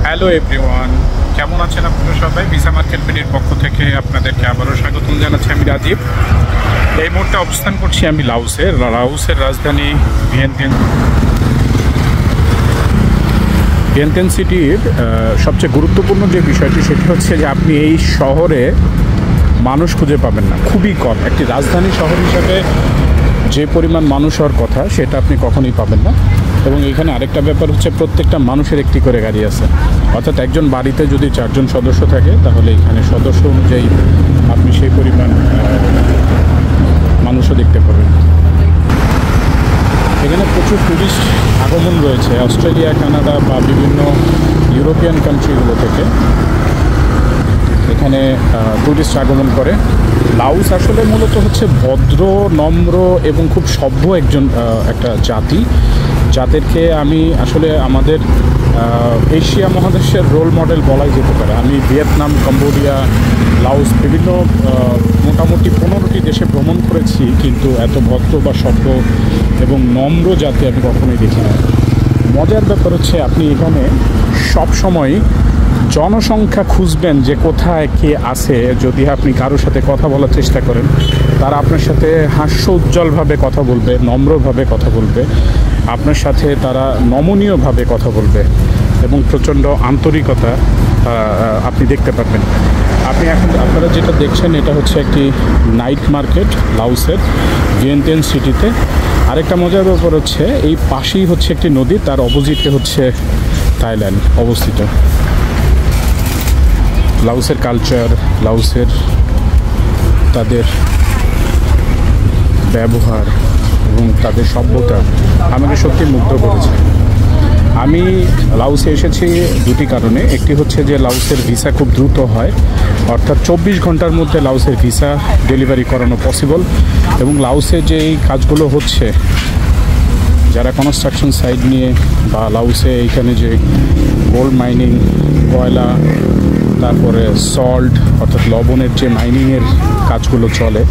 Hello everyone, কেমন আছেন আপনারা সবাই? ভিসা মার্কেট বিডির পক্ষ থেকে আপনাদেরকে আবারও স্বাগত জানাচ্ছি। আমি রাজীব। এই মুহূর্তে অবস্থান করছি আমি লাওসের রাজধানী ভিয়েন্তেন সিটির সবচেয়ে গুরুত্বপূর্ণ যে বিষয়টি সেটি হচ্ছে যে আপনি এই শহরে মানুষ খুঁজে পাবেন না, খুবই কম। একটি রাজধানী শহর হিসাবে যে পরিমাণ মানুষ হওয়ার কথা সেটা আপনি কখনোই পাবেন না। এবং এখানে আরেকটা ব্যাপার হচ্ছে প্রত্যেকটা মানুষের একটি করে গাড়ি আছে, অর্থাৎ একজন বাড়িতে যদি 4 জন সদস্য থাকে তাহলে এখানে সদস্য অনুযায়ী আপনি সেই পরিমাণ মানুষও দেখতে পাবেন। এখানে প্রচুর টুরিস্ট আগমন রয়েছে অস্ট্রেলিয়া, কানাডা বা বিভিন্ন ইউরোপিয়ান কান্ট্রিগুলো থেকে এখানে টুরিস্ট আগমন করে। লাওস আসলে মূলত হচ্ছে ভদ্র, নম্র এবং খুব সভ্য একটা জাতি, যাদেরকে আমি আসলে আমাদের এশিয়া মহাদেশের রোল মডেল বলাই যেতে পারে। আমি ভিয়েতনাম, কম্বোডিয়া, লাওস বিভিন্ন মোটামুটি 15টি দেশে ভ্রমণ করেছি, কিন্তু এত ভদ্র বা সভ্য এবং নম্র জাতি আমি কখনোই দেখি না। মজার ব্যাপার হচ্ছে আপনি এখানে সবসময় জনসংখ্যা খুঁজবেন যে কোথায় কে আছে। যদি আপনি কারোর সাথে কথা বলার চেষ্টা করেন, তারা আপনার সাথে হাস্য উজ্জ্বলভাবে কথা বলবে, নম্রভাবে কথা বলবে, আপনার সাথে তারা নমনীয়ভাবে কথা বলবে এবং প্রচণ্ড আন্তরিকতা আপনি দেখতে পারবেন। আপনারা যেটা দেখছেন এটা হচ্ছে একটি নাইট মার্কেট লাওসের ভিয়েন্তেন সিটিতে। আরেকটা মজার ব্যাপার হচ্ছে এই পাশেই হচ্ছে একটি নদী, তার অপোজিটে হচ্ছে থাইল্যান্ড অবস্থিত। লাওসের কালচার, লাওসের তাদের ব্যবহার এবং তাদের সভ্যতা আমাকে সত্যি মুগ্ধ করেছে। আমি লাওসে এসেছি দুটি কারণে। একটি হচ্ছে যে লাওসের ভিসা খুব দ্রুত হয়, অর্থাৎ 24 ঘন্টার মধ্যে লাওসের ভিসা ডেলিভারি করানো পসিবল। এবং লাওসে যে এই কাজগুলো হচ্ছে, যারা কনস্ট্রাকশন সাইট নিয়ে বা লাওসে এইখানে যে গোল্ড মাইনিং, কয়লা, তারপরে সল্ট অর্থাৎ লবণের যে মাইনিংয়ের কাজগুলো চলে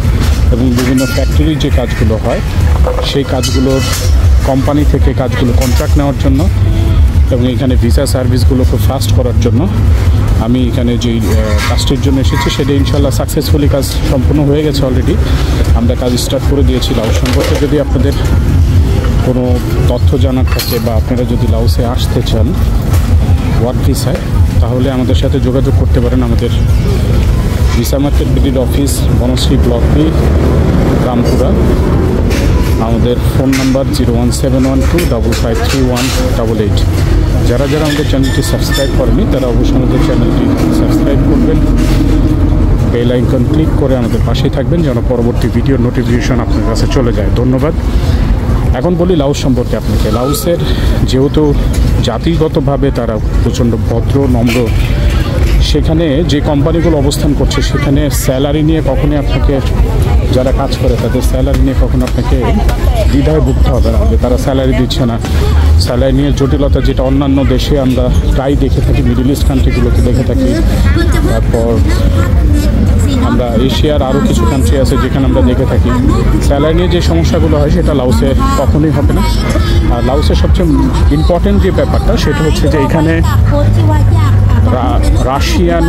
এবং বিভিন্ন ফ্যাক্টরির যে কাজগুলো হয়, সেই কাজগুলোর কোম্পানি থেকে কাজগুলো কন্ট্রাক্ট নেওয়ার জন্য এবং এখানে ভিসা সার্ভিসগুলো খুব ফাস্ট করার জন্য আমি এখানে যেই কাজটির জন্য এসেছি সেটা ইনশাল্লাহ সাকসেসফুলি কাজ সম্পূর্ণ হয়ে গেছে অলরেডি। আমরা কাজ স্টার্ট করে দিয়েছি। লাওস সম্পর্কে যদি আপনাদের কোনো তথ্য জানার থাকে বা আপনারা যদি লাওসে আসতে চান ওয়ার্ক ভিসায়, তাহলে আমাদের সাথে যোগাযোগ করতে পারেন। আমাদের ভিসা মার্কেট বিডির office Banasree block B, Rampura. আমাদের ফোন নাম্বার 01712553188। যারা আমাদের চ্যানেলটি সাবস্ক্রাইব করেনি তারা অবশ্যই আমাদের চ্যানেলটি সাবস্ক্রাইব করবেন, বেল আইকন ক্লিক করে আমাদের পাশেই থাকবেন যেন পরবর্তী ভিডিওর নোটিফিকেশন আপনার কাছে চলে যায়। ধন্যবাদ। এখন বলি লাওস সম্পর্কে আপনাকে। লাওসের যেহেতু জাতিগতভাবে তারা প্রচণ্ড ভদ্র, নম্র, সেখানে যে কোম্পানিগুলো অবস্থান করছে সেখানে স্যালারি নিয়ে কখনোই আপনাকে, যারা কাজ করে তাদের স্যালারি নিয়ে কখনো আপনাকে দ্বিধায় ভুগতে হবে না যে তারা স্যালারি দিচ্ছে না। স্যালারি নিয়ে জটিলতা যেটা অন্যান্য দেশে আমরা প্রায় দেখে থাকি, মিডল ইস্ট কান্ট্রিগুলোতে দেখে থাকি, তারপর আমরা এশিয়ার আরও কিছু কান্ট্রি আছে যেখানে আমরা দেখে থাকি, স্যালারি নিয়ে যে সমস্যাগুলো হয় সেটা লাওসে কখনোই হবে না। আর লাওসের সবচেয়ে ইম্পর্টেন্ট যে ব্যাপারটা সেটা হচ্ছে যে এখানে রাশিয়ান,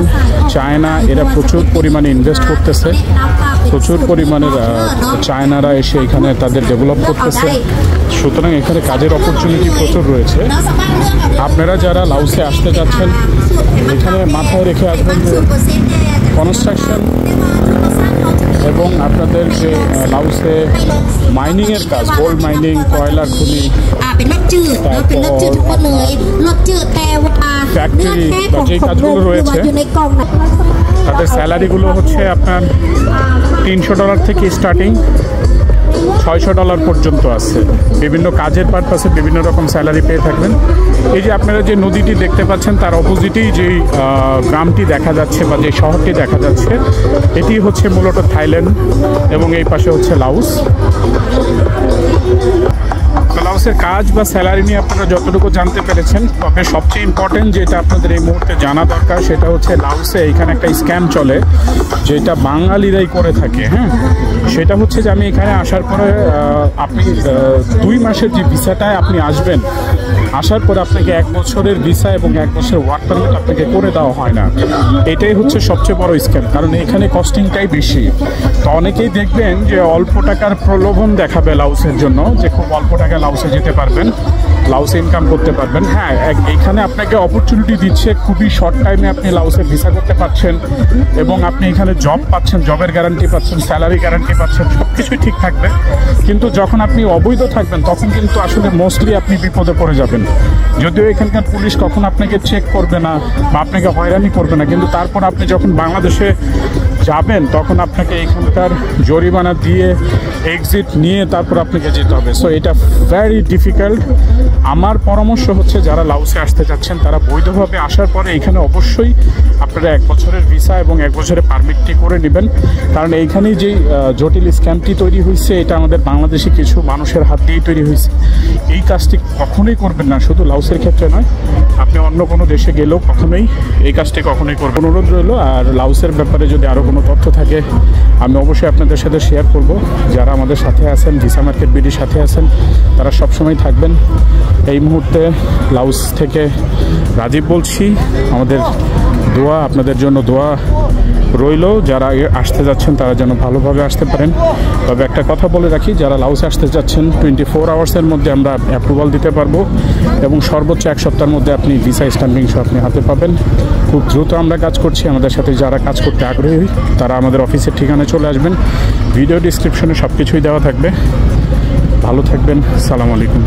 চায়না এরা প্রচুর পরিমাণে ইনভেস্ট করতেছে, প্রচুর পরিমাণের চায়নারা এসে এখানে তাদের ডেভেলপ করতেছে। সুতরাং এখানে কাজের অপরচুনিটি প্রচুর রয়েছে। আপনারা যারা লাওসে আসতে যাচ্ছেন এখানে মাথায় রেখে আসবেন যে কনস্ট্রাকশন এবং আপনাদের যে লাওসে মাইনিংয়ের কাজ, গোল্ড মাইনিং, কয়লার খনি, ফ্যাক্টরি বা যে কাজগুলো রয়েছে তাদের স্যালারিগুলো হচ্ছে আপনার $300 থেকে স্টার্টিং $600 পর্যন্ত আছে। বিভিন্ন কাজের পারপাসে বিভিন্ন রকম স্যালারি পেয়ে থাকবেন। এই যে আপনারা যে নদীটি দেখতে পাচ্ছেন তার অপোজিটেই যেই গ্রামটি দেখা যাচ্ছে বা যে শহরটি দেখা যাচ্ছে এটি হচ্ছে মূলত থাইল্যান্ড এবং এই পাশে হচ্ছে লাওস। লাওসের কাজ বা স্যালারি নিয়ে আপনারা যতটুকু জানতে পেরেছেন, তবে সবচেয়ে ইম্পর্টেন্ট যেটা আপনাদের এই মুহূর্তে জানা দরকার সেটা হচ্ছে লাওসে এখানে একটা স্ক্যাম চলে যেটা বাঙালিরাই করে থাকে। হ্যাঁ, সেটা হচ্ছে যে আমি এখানে আসার পরে আপনি 2 মাসের যে ভিসাটায় আপনি আসবেন আসার পরে আপনাকে 1 বছরের ভিসা এবং 1 বছরের ওয়ার্ক পারমিট আপনাকে করে দেওয়া হয় না। এটাই হচ্ছে সবচেয়ে বড় স্ক্যাম, কারণ এখানে কস্টিংটাই বেশি। তো অনেকেই দেখবেন যে অল্প টাকার প্রলোভন দেখাবে লাউসের জন্য, যে খুব অল্প টাকায় লাউসে যেতে পারবেন, লাউসে ইনকাম করতে পারবেন। হ্যাঁ, এখানে আপনাকে অপরচুনিটি দিচ্ছে, খুবই শর্ট টাইমে আপনি লাউসে ভিসা করতে পারছেন এবং আপনি এখানে জব পাচ্ছেন, জবের গ্যারান্টি পাচ্ছেন, স্যালারি গ্যারান্টি পাচ্ছেন, সব কিছুই ঠিক থাকবে। কিন্তু যখন আপনি অবৈধ থাকবেন তখন কিন্তু আসলে মোস্টলি আপনি বিপদে পড়ে যাবেন। যদিও এখানকার পুলিশ কখন আপনাকে চেক করবে না বা আপনাকে হয়রানি করবে না, কিন্তু তারপর আপনি যখন বাংলাদেশে যাবেন তখন আপনাকে এখানকার জরিমানা দিয়ে এক্সিট নিয়ে তারপর আপনাকে যেতে হবে। সো এটা ভেরি ডিফিকাল্ট। আমার পরামর্শ হচ্ছে যারা লাউসে আসতে যাচ্ছেন তারা বৈধভাবে আসার পরে এখানে অবশ্যই আপনারা 1 বছরের ভিসা এবং 1 বছরের পারমিটটি করে নেবেন, কারণ এইখানেই যে জটিল স্ক্যামটি তৈরি হয়েছে এটা আমাদের বাংলাদেশি কিছু মানুষের হাত দিয়েই তৈরি হয়েছে। এই কাজটি কখনোই করবেন না, শুধু লাউসের ক্ষেত্রে নয়, আপনি অন্য কোনো দেশে গেলেও কখনোই এই কাজটি কখনোই করবেন। অনুরোধ রইল। আর লাউসের ব্যাপারে যদি আরও কোনো তথ্য থাকে আমি অবশ্যই আপনাদের সাথে শেয়ার করব। যারা আমাদের সাথে আছেন, ভিসা মার্কেট বিডির সাথে আছেন, তারা সবসময় থাকবেন। এই মুহূর্তে লাউস থেকে রাজীব বলছি। আমাদের দোয়া, আপনাদের জন্য দোয়া রইল। যারা আসতে যাচ্ছেন তারা যেন ভালোভাবে আসতে পারেন। তবে একটা কথা বলে রাখি, যারা লাউসে আসতে যাচ্ছেন 24 আওয়ার্সের মধ্যে আমরা অ্যাপ্রুভাল দিতে পারবো এবং সর্বোচ্চ 1 সপ্তাহের মধ্যে আপনি ভিসা স্ট্যাম্পিং সহ আপনি হাতে পাবেন। খুব দ্রুত আমরা কাজ করছি। আমাদের সাথে যারা কাজ করতে আগ্রহী তারা আমাদের অফিসের ঠিকানায় চলে আসবেন। ভিডিও ডিসক্রিপশনে সব কিছুই দেওয়া থাকবে। ভালো থাকবেন। সালাম আলাইকুম।